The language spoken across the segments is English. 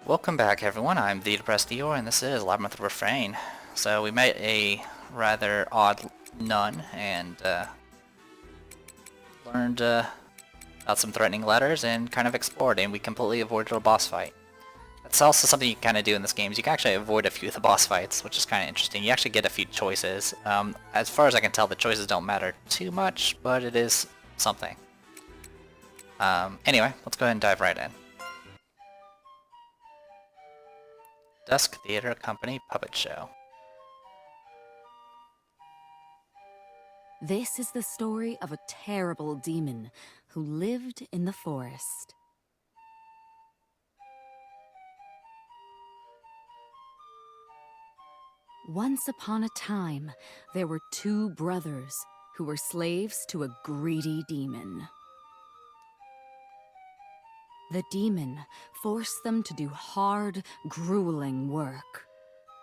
Welcome back, everyone. I'm the Depressed Eeyore, and this is Labyrinth Refrain. So we met a rather odd nun and learned about some threatening letters and kind of explored, and we completely avoided a boss fight. That's also something you can kind of do in this game. Is you can actually avoid a few of the boss fights, which is kind of interesting. You actually get a few choices. As far as I can tell, the choices don't matter too much, but it is something. Anyway, let's go ahead and dive right in. Dusk Theater Company Puppet Show. This is the story of a terrible demon who lived in the forest. Once upon a time, there were two brothers who were slaves to a greedy demon. The demon forced them to do hard, grueling work.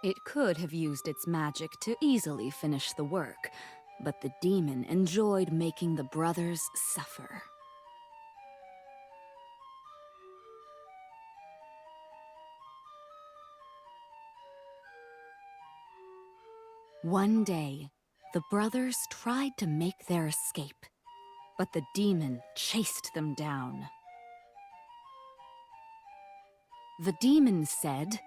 It could have used its magic to easily finish the work, but the demon enjoyed making the brothers suffer. One day, the brothers tried to make their escape, but the demon chased them down. The demon said,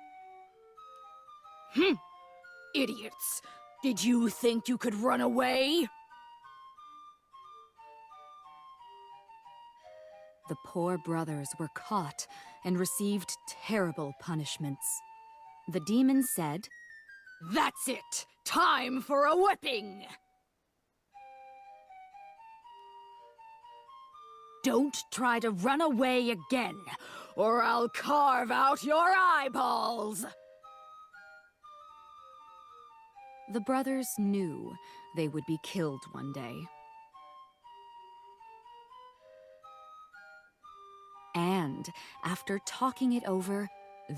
Idiots! Did you think you could run away? The poor brothers were caught and received terrible punishments. The demon said, That's it! Time for a whipping! Don't try to run away again, or I'll carve out your eyeballs! The brothers knew they would be killed one day. And after talking it over,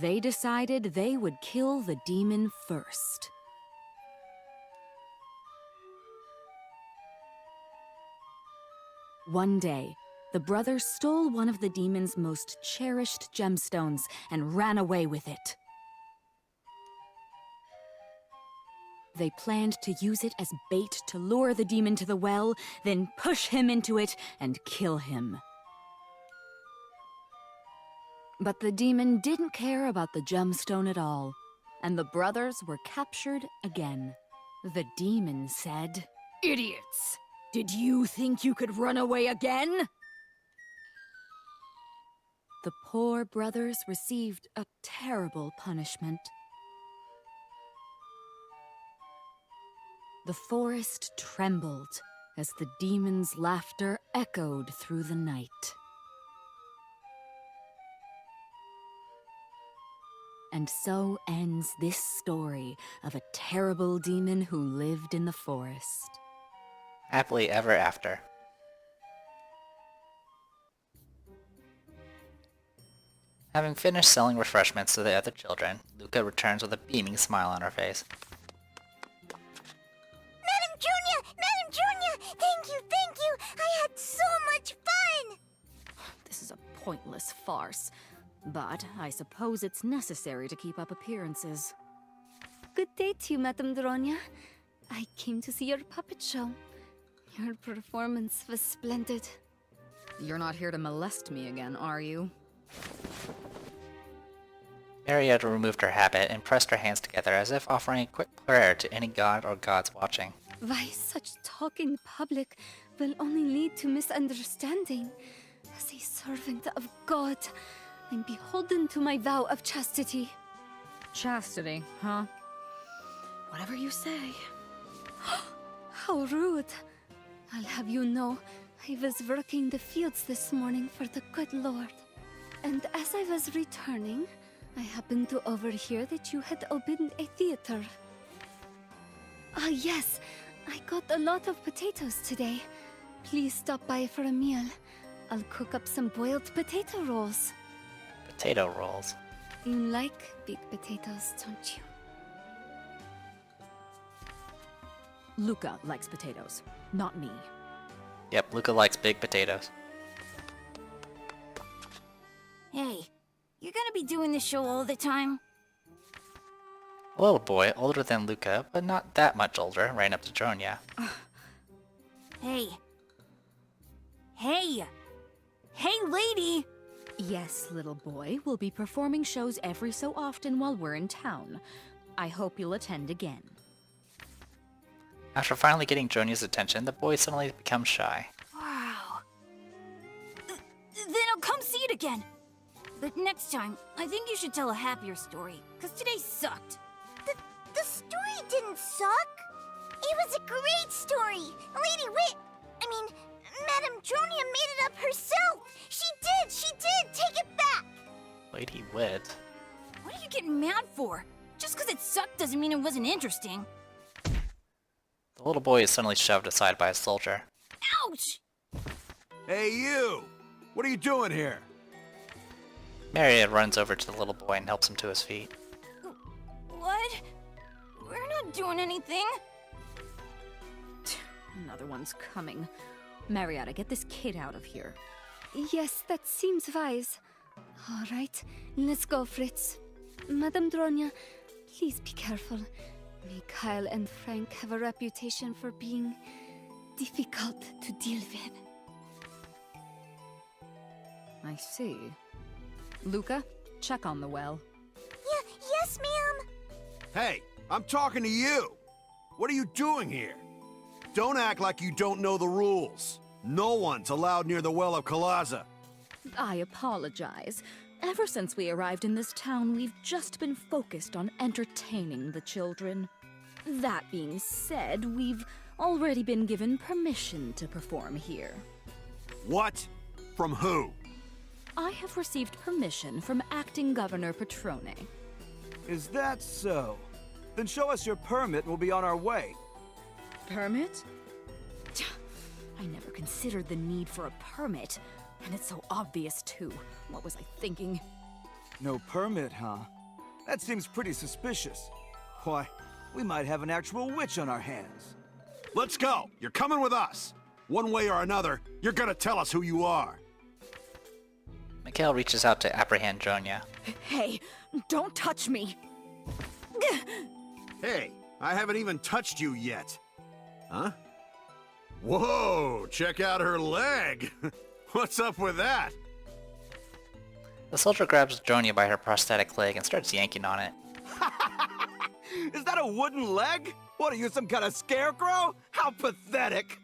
they decided they would kill the demon first. One day, the brothers stole one of the demon's most cherished gemstones and ran away with it. They planned to use it as bait to lure the demon to the well, then push him into it and kill him. But the demon didn't care about the gemstone at all, and the brothers were captured again. The demon said, Idiots! Did you think you could run away again? The poor brothers received a terrible punishment. The forest trembled as the demon's laughter echoed through the night. And so ends this story of a terrible demon who lived in the forest. Happily ever after. Having finished selling refreshments to the other children, Luca returns with a beaming smile on her face. Madam Junior! Thank you! I had so much fun! This is a pointless farce, but I suppose it's necessary to keep up appearances. Good day to you, Madame Dronia. I came to see your puppet show. Your performance was splendid. You're not here to molest me again, are you? Marietta removed her habit and pressed her hands together as if offering a quick prayer to any god or gods watching. Why, such talk in public will only lead to misunderstanding. As a servant of God, I'm beholden to my vow of chastity. Chastity, huh? Whatever you say. How rude. I'll have you know, I was working the fields this morning for the good Lord. And as I was returning, I happened to overhear that you had opened a theater. Ah, yes, I got a lot of potatoes today. Please stop by for a meal. I'll cook up some boiled potato rolls. Potato rolls. You like big potatoes, don't you? Luca likes potatoes, not me. Yep, Luca likes big potatoes. Hey, you gonna be doing this show all the time? A little boy, older than Luca, but not that much older, ran up to Dronia. Hey. Hey! Hey, lady! Yes, little boy, we'll be performing shows every so often while we're in town. I hope you'll attend again. After finally getting Dronia's attention, the boy suddenly becomes shy. Wow. Then I'll come see it again. But next time, I think you should tell a happier story, because today sucked. The story didn't suck. It was a great story. Lady Wit, Madame Dronia made it up herself. She did. Take it back. Lady Wit. What are you getting mad for? Just because it sucked doesn't mean it wasn't interesting. The little boy is suddenly shoved aside by a soldier. Ouch! Hey, you! What are you doing here? Marietta runs over to the little boy and helps him to his feet. What? We're not doing anything. Another one's coming. Marietta, get this kid out of here. Yes, that seems wise. All right, let's go, Fritz. Madame Dronia, please be careful. Mikhail and Frank have a reputation for being difficult to deal with. I see. Luca, check on the well. Yes, ma'am. Hey, I'm talking to you! What are you doing here? Don't act like you don't know the rules. No one's allowed near the Well of Kalaza. I apologize. Ever since we arrived in this town, we've just been focused on entertaining the children. That being said, we've already been given permission to perform here. What? From who? I have received permission from Acting Governor Petrone. Is that so? Then show us your permit and we'll be on our way. Permit? I never considered the need for a permit. And it's so obvious, too. What was I thinking? No permit, huh? That seems pretty suspicious. Why, we might have an actual witch on our hands. Let's go! You're coming with us! One way or another, you're gonna tell us who you are. Mikhail reaches out to apprehend Dronia. Hey, don't touch me! Hey, I haven't even touched you yet. Huh? Whoa, check out her leg! What's up with that? The soldier grabs Dronia by her prosthetic leg and starts yanking on it. Is that a wooden leg? What are you, some kind of scarecrow? How pathetic!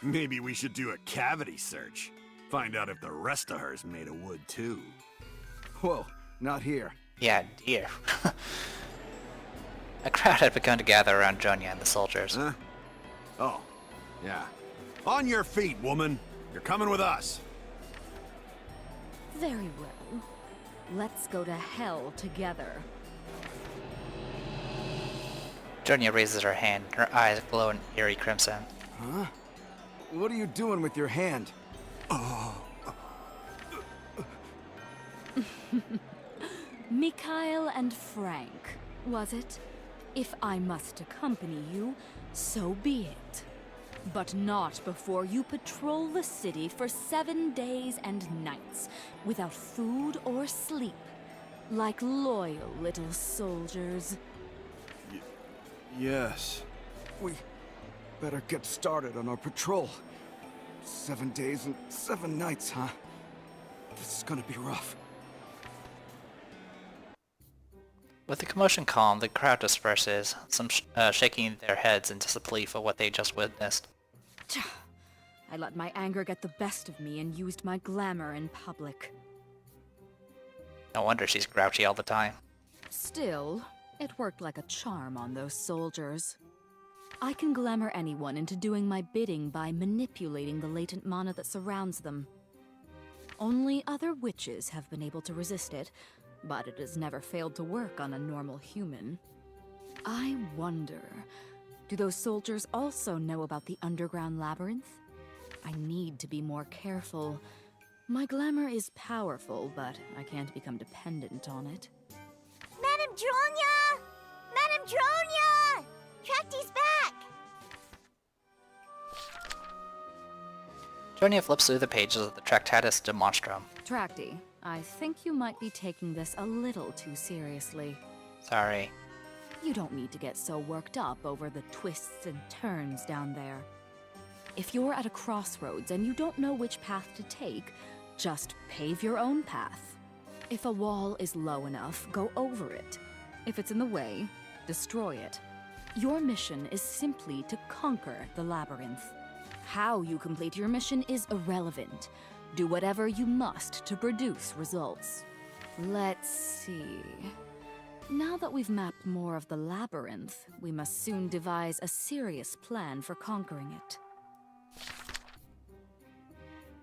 Maybe we should do a cavity search. Find out if the rest of her's made of wood, too. Whoa, not here. Yeah, dear. A crowd had begun to gather around Dronia and the soldiers. Huh? Oh, yeah. On your feet, woman. You're coming with us. Very well. Let's go to hell together. Dronia raises her hand, her eyes glow in eerie crimson. Huh? What are you doing with your hand? Mikhail and Frank, was it? If I must accompany you, so be it. But not before you patrol the city for 7 days and nights, without food or sleep, like loyal little soldiers. Yes. We better get started on our patrol. 7 days and 7 nights, huh? This is gonna be rough. With the commotion calm, the crowd disperses, some shaking their heads in disbelief of what they just witnessed. I let my anger get the best of me and used my glamour in public. No wonder she's grouchy all the time. Still, it worked like a charm on those soldiers. I can glamour anyone into doing my bidding by manipulating the latent mana that surrounds them. Only other witches have been able to resist it, but it has never failed to work on a normal human. I wonder, do those soldiers also know about the underground labyrinth? I need to be more careful. My glamour is powerful, but I can't become dependent on it. Madame Dronia! Madame Dronia! Tractie's back! Dronia flips through the pages of the Tractatus de Monstrum. Tractie, I think you might be taking this a little too seriously. Sorry. You don't need to get so worked up over the twists and turns down there. If you're at a crossroads and you don't know which path to take, just pave your own path. If a wall is low enough, go over it. If it's in the way, destroy it. Your mission is simply to conquer the Labyrinth. How you complete your mission is irrelevant. Do whatever you must to produce results. Let's see. Now that we've mapped more of the Labyrinth, we must soon devise a serious plan for conquering it.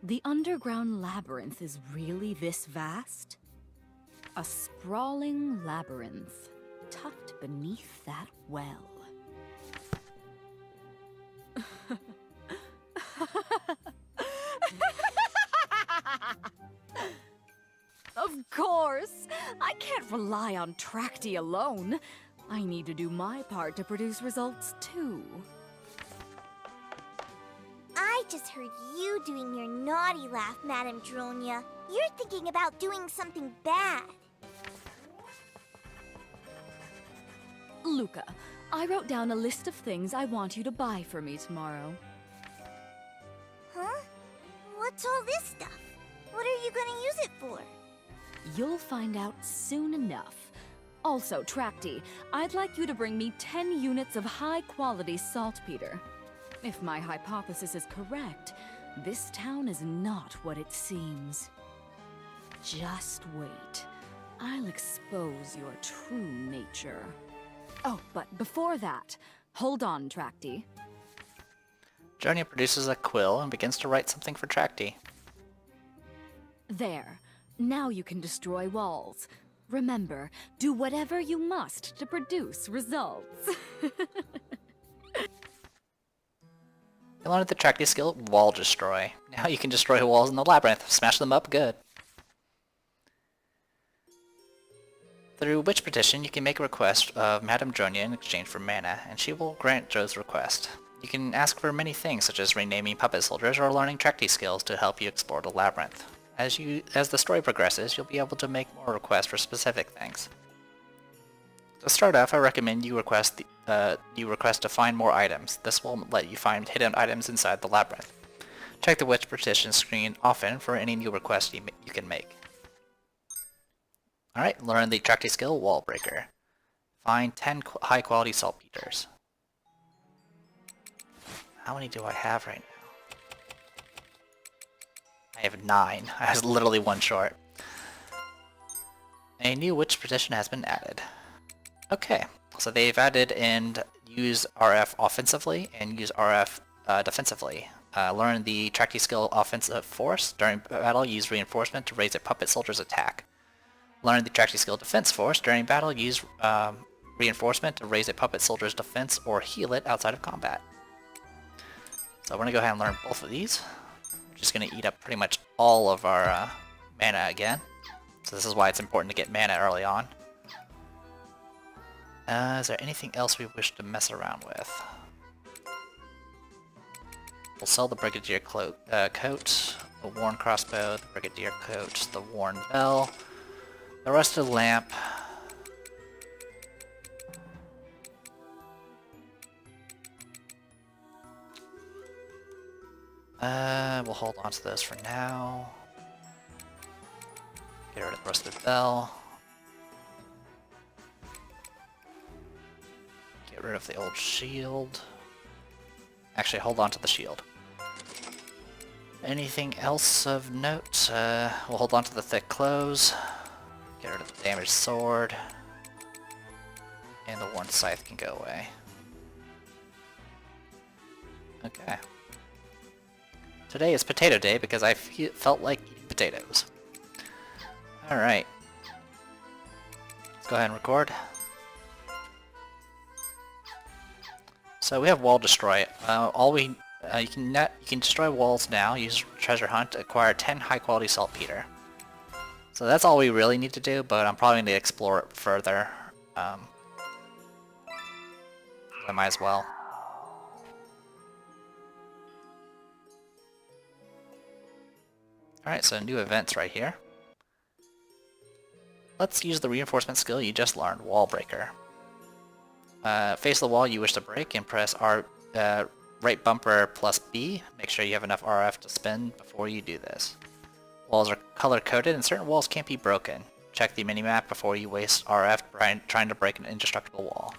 The underground labyrinth is really this vast? A sprawling labyrinth, tucked beneath that well. Of course! I can't rely on Tractie alone. I need to do my part to produce results too. I just heard you doing your naughty laugh, Madame Dronia. You're thinking about doing something bad. Luca, I wrote down a list of things I want you to buy for me tomorrow. Huh? What's all this stuff? What are you gonna use it for? You'll find out soon enough. Also, Tractie, I'd like you to bring me 10 units of high-quality saltpeter. If my hypothesis is correct, this town is not what it seems. Just wait. I'll expose your true nature. Oh, but before that, hold on, Tractie. Dronia produces a quill and begins to write something for Tractie. There. Now you can destroy walls. Remember, do whatever you must to produce results. You learned the Tractie skill, Wall Destroy. Now you can destroy walls in the labyrinth. Smash them up good. Through Witch Petition, you can make a request of Madame Dronia in exchange for mana, and she will grant Joe's request. You can ask for many things, such as renaming puppet soldiers or learning Tractie skills to help you explore the labyrinth. As the story progresses, you'll be able to make more requests for specific things. To start off, I recommend you request to find more items. This will let you find hidden items inside the labyrinth. Check the Witch Petition screen often for any new requests you can make. Alright, learn the Tractie skill, Wall Breaker. Find 10 high-quality saltpeters. How many do I have right now? I have 9. I was literally 1 short. A new Witch Petition has been added. Okay, so they've added and use RF offensively and use RF defensively. Learn the Tractie skill Offensive Force. During battle, use Reinforcement to raise a puppet soldier's attack. Learn the Tractie skill Defense Force. During battle, use Reinforcement to raise a puppet soldier's defense or heal it outside of combat. So we're going to go ahead and learn both of these. We're just going to eat up pretty much all of our mana again. So this is why it's important to get mana early on. Is there anything else we wish to mess around with? We'll sell the Brigadier coat, the Worn Crossbow, the Brigadier coat, the Worn Bell, the Rusted Lamp. We'll hold on to those for now. Get rid of the Rusted Bell. Get rid of the old shield. Actually, hold on to the shield. Anything else of note? We'll hold on to the thick clothes. Get rid of the damaged sword. And the worn scythe can go away. Okay. Today is potato day because I felt like eating potatoes. Alright. Let's go ahead and record. So we have Wall Destroy. You can destroy walls now. Use Treasure Hunt to acquire 10 high quality saltpeter. So that's all we really need to do, but I'm probably going to explore it further. I might as well. Alright, so new events right here. let's use the reinforcement skill you just learned, Wall Breaker. Face the wall you wish to break and press right bumper plus B. Make sure you have enough RF to spin before you do this. Walls are color-coded and certain walls can't be broken. Check the minimap before you waste RF trying to break an indestructible wall.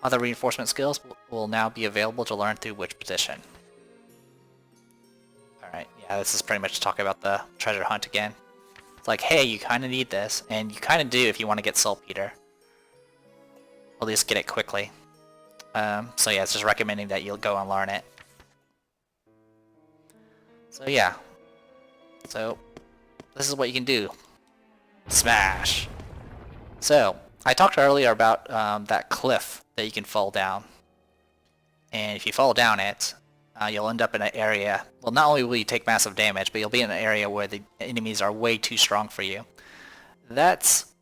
Other reinforcement skills will now be available to learn through Witch Petition. Alright, yeah, this is pretty much talking about the treasure hunt again. It's like, hey, you kind of need this, and you kind of do if you want to get Saltpeter. At least get it quickly. So yeah, it's just recommending that you'll go and learn it. So yeah. So, this is what you can do. Smash! So, I talked earlier about that cliff that you can fall down. And if you fall down it, you'll end up in an area... Well, not only will you take massive damage, but you'll be in an area where the enemies are way too strong for you. That's...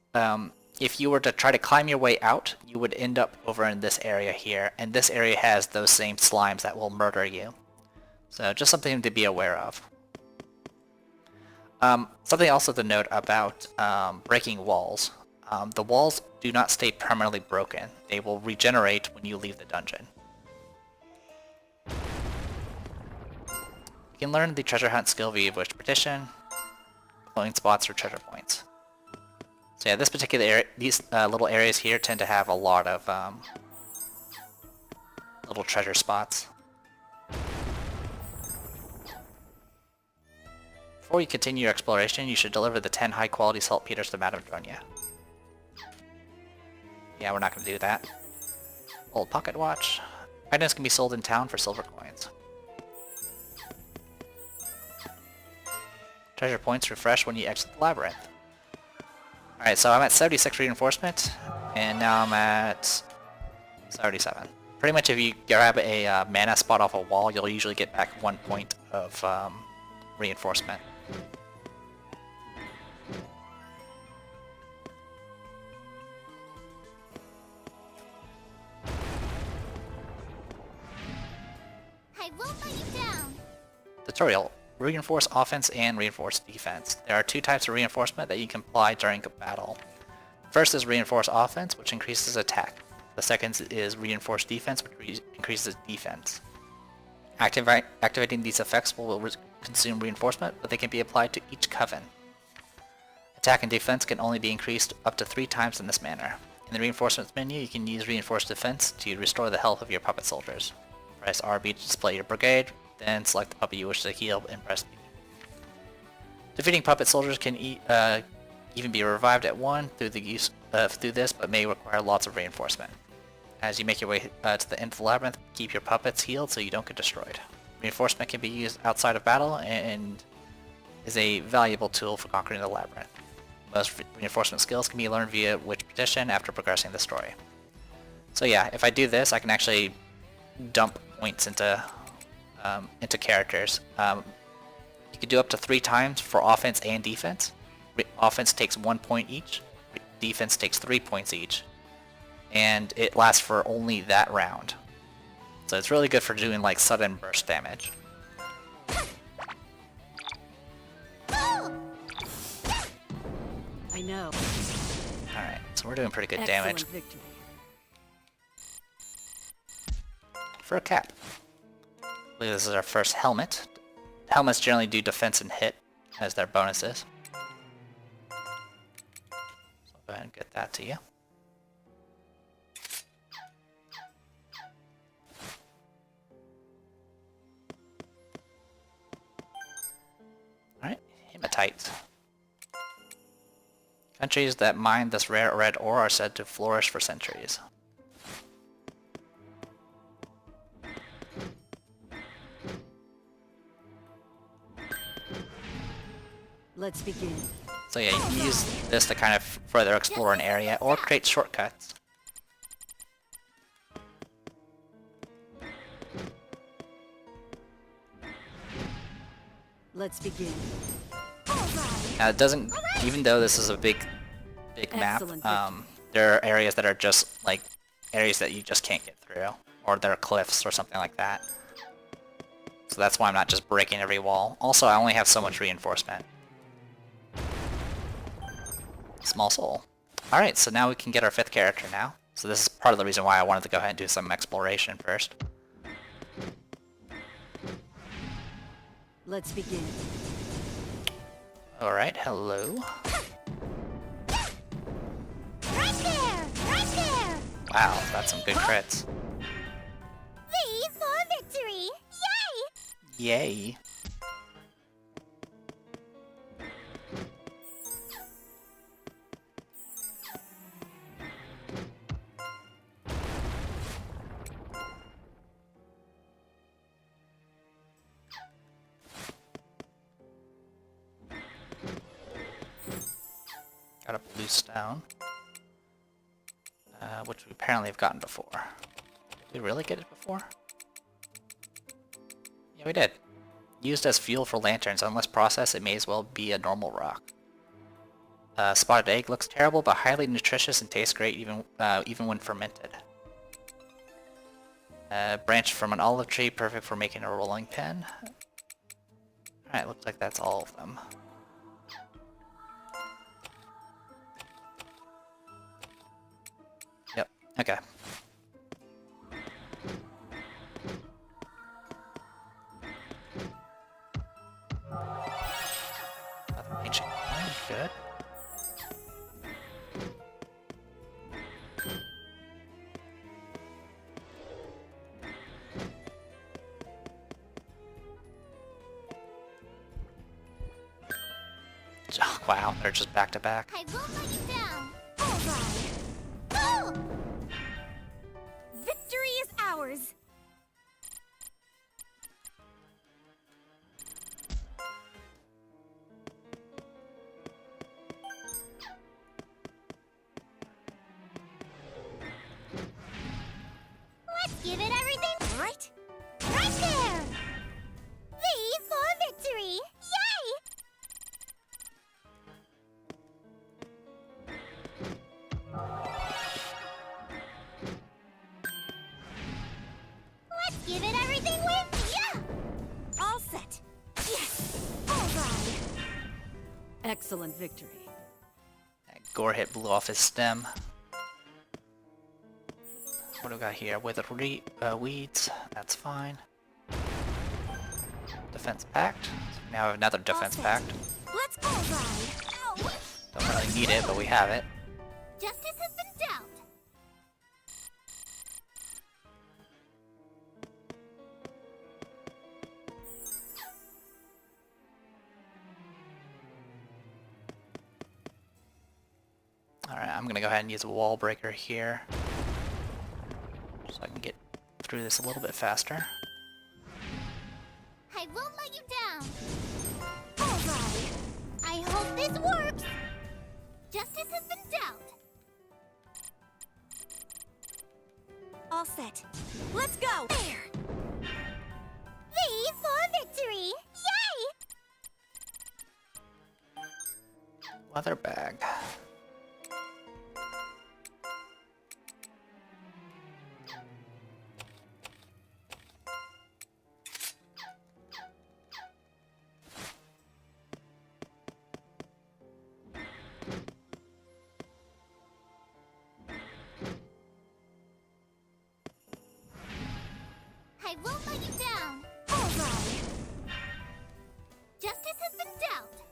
if you were to try to climb your way out, you would end up over in this area here, and this area has those same slimes that will murder you. So just something to be aware of. Something also to note about breaking walls. The walls do not stay permanently broken. They will regenerate when you leave the dungeon. You can learn the treasure hunt skill via Witch Petition, glowing spots or treasure points. So yeah, this particular area, these little areas here tend to have a lot of little treasure spots. Before you continue your exploration, you should deliver the 10 high-quality saltpeters to Madame Dronia. Yeah, we're not going to do that. Old pocket watch. Items can be sold in town for silver coins. Treasure points refresh when you exit the labyrinth. Alright, so I'm at 76 reinforcement, and now I'm at 77. Pretty much if you grab a mana spot off a wall, you'll usually get back 1 point of reinforcement. I won't let you down. Tutorial. Reinforce offense and reinforce defense. There are two types of reinforcement that you can apply during a battle. First is reinforce offense, which increases attack. The second is reinforce defense, which increases defense. Activating these effects will consume reinforcement, but they can be applied to each coven. Attack and defense can only be increased up to 3 times in this manner. In the reinforcements menu, you can use reinforced defense to restore the health of your puppet soldiers. Press RB to display your brigade, then select the puppet you wish to heal and press B. Defeating puppet soldiers can even be revived at 1 through the use through this, but may require lots of reinforcement. As you make your way to the end of the labyrinth, keep your puppets healed so you don't get destroyed. Reinforcement can be used outside of battle and is a valuable tool for conquering the labyrinth. Most reinforcement skills can be learned via Witch Petition after progressing the story. So yeah, if I do this, I can actually dump points into characters. You can do up to 3 times for offense and defense. Offense takes 1 point each, defense takes 3 points each, and it lasts for only that round. So it's really good for doing like sudden burst damage. I know. Alright, so we're doing pretty good Excellent damage. victory. For a cap. I believe this is our first helmet. Helmets generally do defense and hit as their bonuses. So I'll go ahead and get that to you. Alright, hematite. Countries that mine this rare red ore are said to flourish for centuries. Let's begin. So yeah, you can use this to kind of further explore an area or create shortcuts. Let's begin. Now it doesn't, even though this is a big map, Excellent victory. there are areas that are just like areas that you just can't get through, or there are cliffs or something like that. So that's why I'm not just breaking every wall. Also, I only have so much reinforcement. Small soul. Alright, so now we can get our 5th character now. So this is part of the reason why I wanted to go ahead and do some exploration first. Let's begin. Alright, hello. Right there! Right there! Wow, that's some good crits. V for victory! Yay! Yay. Got a blue stone, which we apparently have gotten before. Did we really get it before? Yeah, we did. Used as fuel for lanterns. Unless processed, it may as well be a normal rock. Spotted egg looks terrible, but highly nutritious and tastes great even when fermented. Branch from an olive tree, perfect for making a rolling pin. Alright, looks like that's all of them. Yep, okay. Another ancient coin, good. Oh, wow, they're just back to back. I won't let you down. Alright. Oh! Victory is ours! Let's give it everything. Right? Right there! V for victory! Yay! Let's give it everything with ya! All set. Yes! Alright! Excellent victory. That gore hit blew off his stem. What do we got here? Withered weeds, that's fine. Defense pact. Now we have another defense set. pact. Let's go! Alright! Ow! Don't really need it, but we have it. Justice has been dealt! Alright, I'm gonna go ahead and use a wall breaker here. So I can get through this a little bit faster. I won't let you down! Alright! I hope this works! Justice has been dealt! All set. Let's go! There! V for victory! Yay! Leather bag. I won't let you down! Alright! Justice has been dealt!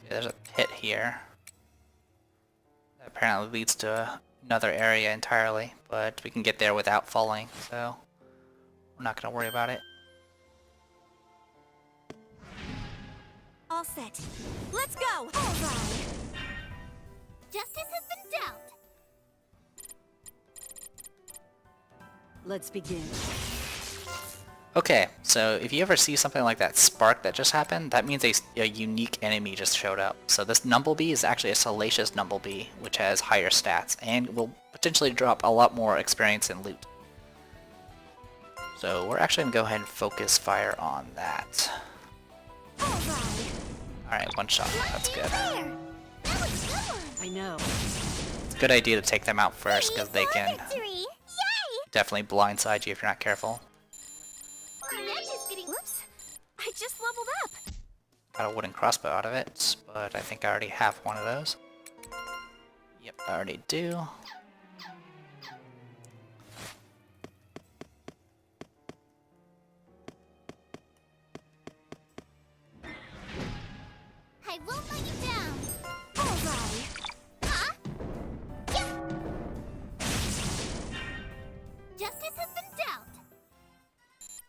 There's a pit here. That apparently leads to another area entirely, but we can get there without falling, so we're not gonna worry about it. All set. Let's go! Alright! Justice has been dealt! Let's begin. Okay, so if you ever see something like that spark that just happened, that means a unique enemy just showed up. So this Numblebee is actually a Salacious Numblebee, which has higher stats, and will potentially drop a lot more experience and loot. So we're actually going to go ahead and focus fire on that. Alright! Alright, one shot, that's good. There! That was a good one! I know. It's a good idea to take them out first, because they V for can victory! Yay! definitely blindside you if you're not careful. My match is getting... Whoops! I just leveled up! Got a wooden crossbow out of it, but I think I already have one of those. Yep, I already do. I won't let you down. Alright. Huh? Yeah. Justice has been dealt.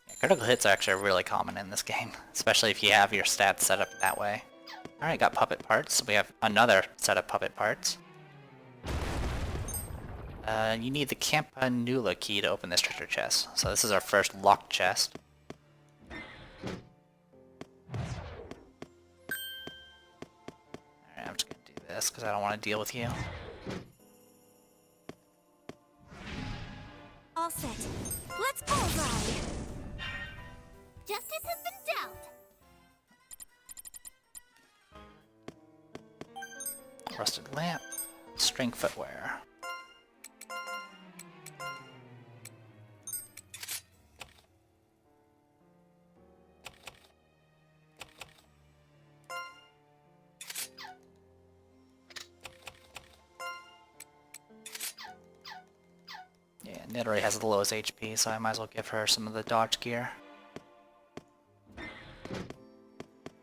Yeah, critical hits are actually really common in this game, especially if you have your stats set up that way. Alright, got puppet parts. We have another set of puppet parts. You need the Campanula key to open this treasure chest. So this is our first locked chest. Alright, I'm just gonna do this because I don't want to deal with you. All set. Let's go! Alright. Justice has been dealt. Rusted lamp, string footwear. Yeah, Nidori has the lowest HP, so I might as well give her some of the dodge gear.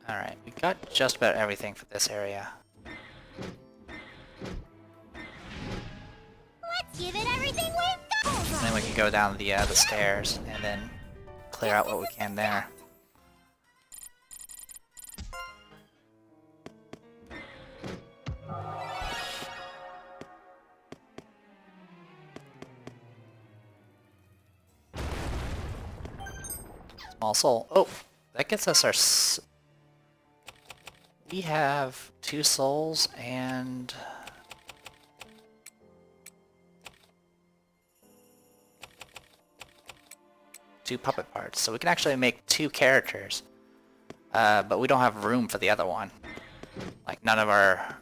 Alright, we got just about everything for this area. Let's give it everything we've got. And then we can go down the stairs and then clear out what we can there. Small soul. Oh, that gets us our... We have 2 souls and... two puppet parts, so we can actually make 2 characters. But we don't have room for the other one. Like, none of our...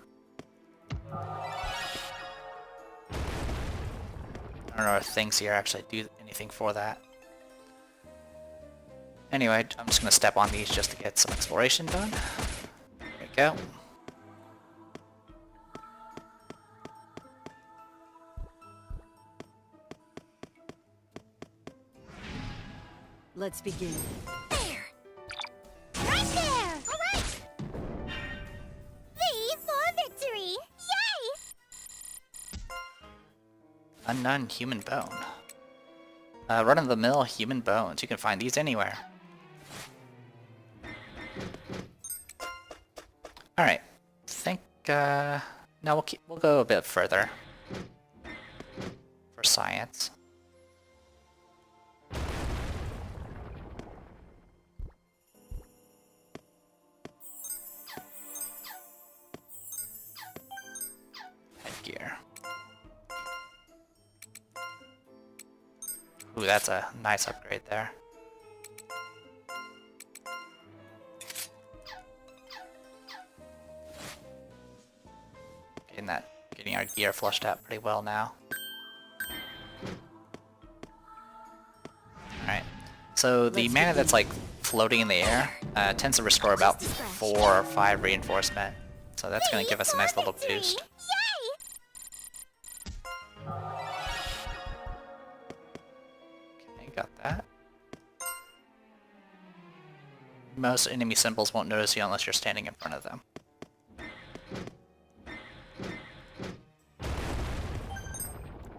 none of our things here actually do anything for that. Anyway, I'm just gonna step on these just to get some exploration done. There we go. Let's begin. There. Right there. All right. V for victory. Yay! Unknown human bone. Run-of-the-mill human bones. You can find these anywhere. Alright. I think, no, we'll go a bit further. For science. Headgear. Ooh, that's a nice upgrade there. Getting our gear flushed out pretty well now. Alright, so the mana that's like floating in the air tends to restore about 4 or 5 reinforcement. So that's going to give us a nice little boost. Okay, got that. Most enemy symbols won't notice you unless you're standing in front of them.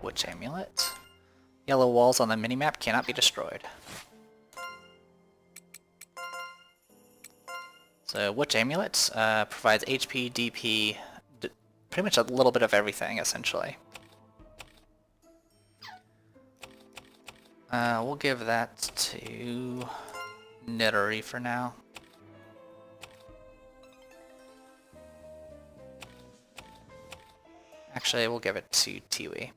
Witch amulet. Yellow walls on the minimap cannot be destroyed. So witch amulet provides HP, DP, pretty much a little bit of everything essentially. We'll give that to Nidori for now. Actually, we'll give it to Tiwi.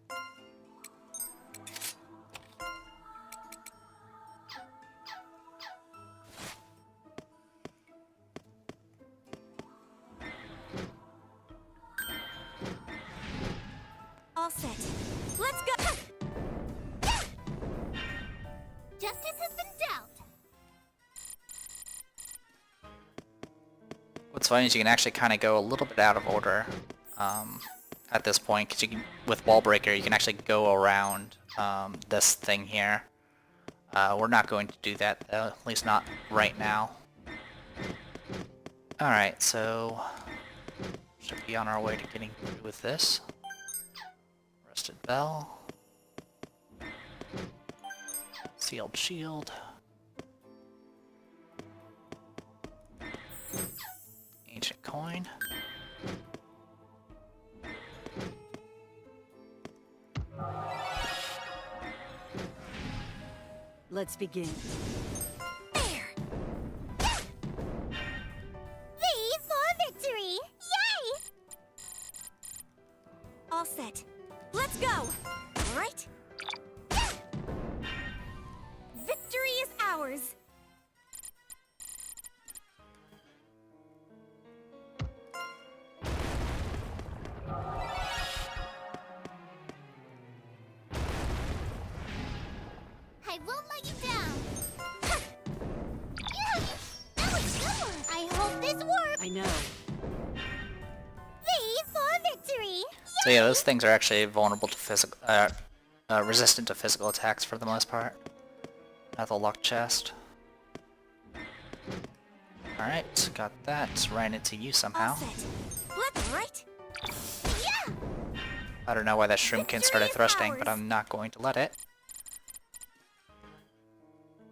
All set. Let's go! What's funny is you can actually kind of go a little bit out of order at this point, because you can, with Wall Breaker, you can actually go around this thing here. We're not going to do that, though, at least not right now. Alright, so should be on our way to getting through with this. Rusted Bell. Sealed Shield. Ancient Coin. Let's begin. There! V for victory! Yay! All set. Let's go! Right? Victory is ours! I won't let you down. Yeah, that was good. I hope this works. I know. V for victory. So yeah, those things are actually vulnerable to physical, resistant to physical attacks for the most part. Another locked chest. Alright, got that. Ran into you somehow. All set. Let's Right? Yeah. I don't know why that shroomkin started Victory is thrusting, but ours. I'm not going to let it.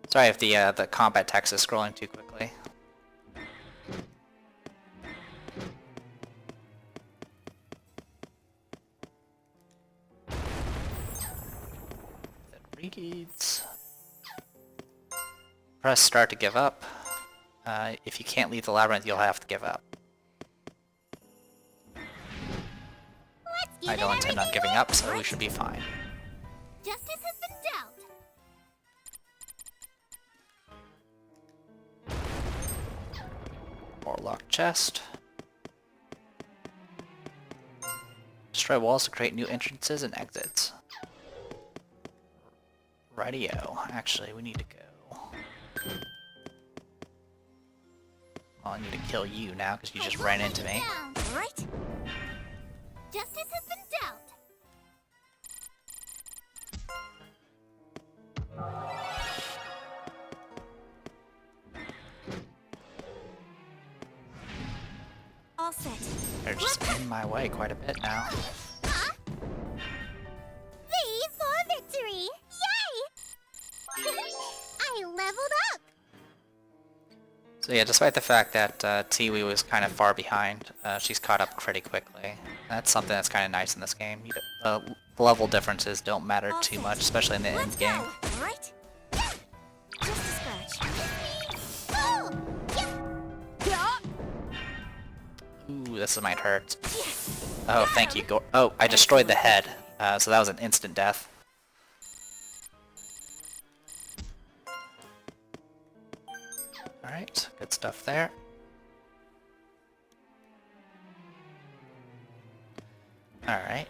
Sorry if the combat text is scrolling too quickly. Then reads. Press start to give up. If you can't leave the labyrinth, you'll have to give up. Let's give I it don't intend on everything giving we up, so we got. should be fine. Justice has been dealt. More locked chest. Destroy walls to create new entrances and exits. Rightio. Actually, we need to go. Well, I need to kill you now because you just ran into me. Down. Right? Justice has been dealt. All set. They're just in my way quite a bit now. Huh? V for victory! Yay! I leveled up! So yeah, despite the fact that Tiwi was kind of far behind, she's caught up pretty quickly. That's something that's kind of nice in this game. The level differences don't matter too much, especially in the end game. Right? Just a scratch. Oh! Yeah! Ooh, this might hurt. Oh, thank you. Oh, I destroyed the head, so that was an instant death. Alright, good stuff there. Alright.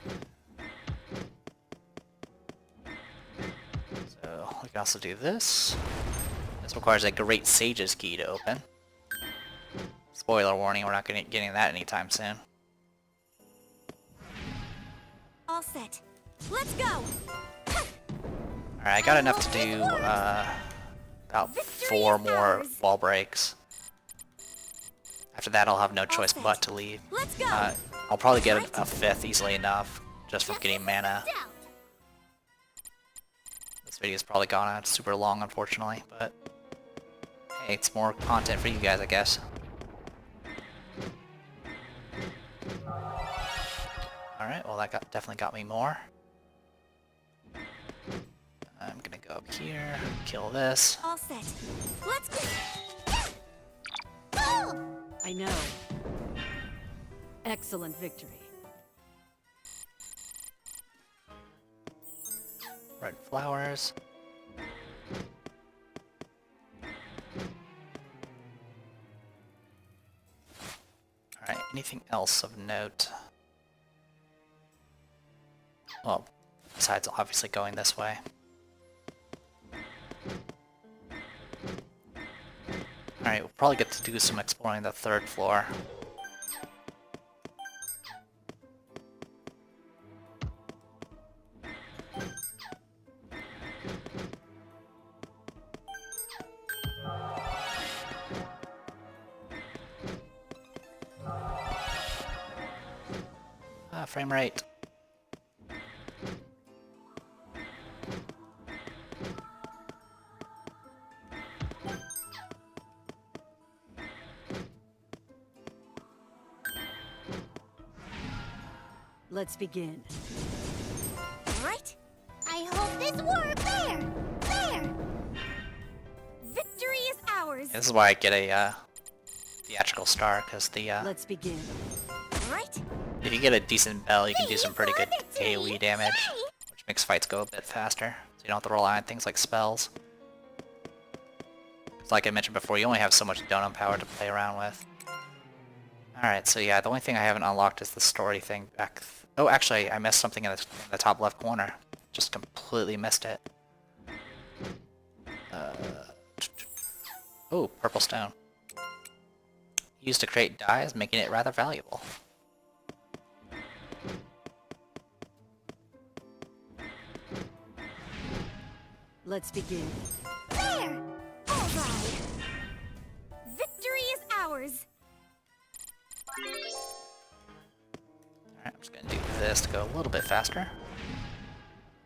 So, we can also do this. This requires a Great Sage's key to open. Spoiler warning, we're not getting that anytime soon. All set. Let's go! Alright, I got enough to do about 4 more wall breaks. After that, I'll have no choice but to leave. Let's go! I'll probably get a 5th easily enough, just from getting mana. Dealt. This video's probably gone on super long, unfortunately, but hey, it's more content for you guys, I guess. Alright, well that definitely got me more. I'm gonna go up here, kill this. All set. Let's go! Oh! I know. Excellent victory. Red flowers. Alright, anything else of note? Well, besides obviously going this way. Alright, we'll probably get to do some exploring the 3rd floor. frame rate. Let's begin. Right? I hope this works. There! There! Victory is ours! This is why I get a theatrical star, because the Let's begin. Right? if you get a decent bell, you can do some pretty good Victory! AoE damage, Yay! which makes fights go a bit faster. So you don't have to rely on things like spells. 'Cause like I mentioned before, you only have so much donut power to play around with. Alright, so yeah, the only thing I haven't unlocked is the story thing back... Oh, actually, I missed something in the top left corner. Just completely missed it. Oh, purple stone. Used to create dyes, making it rather valuable. Let's begin. There! Alright! Victory is ours! Alright, I'm just gonna do this to go a little bit faster.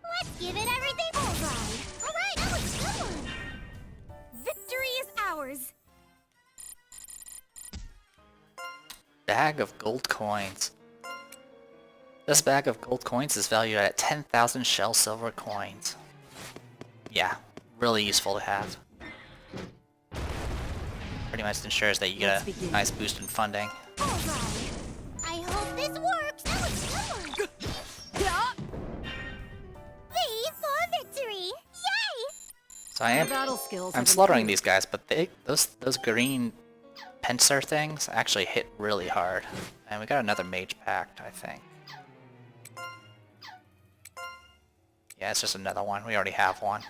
Let's give it everything. Alright, that was good. Victory is ours! Bag of gold coins. This bag of gold coins is valued at 10,000 shell silver coins. Yeah, really useful to have. Pretty much ensures that you get a nice boost in funding. Alright. I hope this works. That was good. V for victory. Yay! So I am Battle skills I'm have slaughtering improved. these guys, but those green pincer things actually hit really hard. And we got another mage pact, I think. Yeah, it's just another one. We already have one.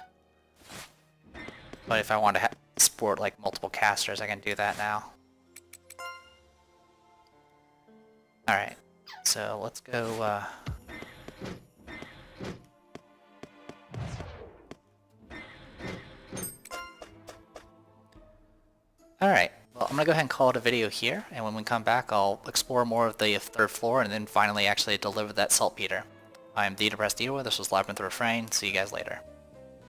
But if I want to sport like multiple casters, I can do that now. Alright, so let's go, Alright, well I'm gonna go ahead and call it a video here, and when we come back I'll explore more of the 3rd floor and then finally actually deliver that saltpeter. I am the Depressed Eater, this was Labyrinth Refrain, see you guys later.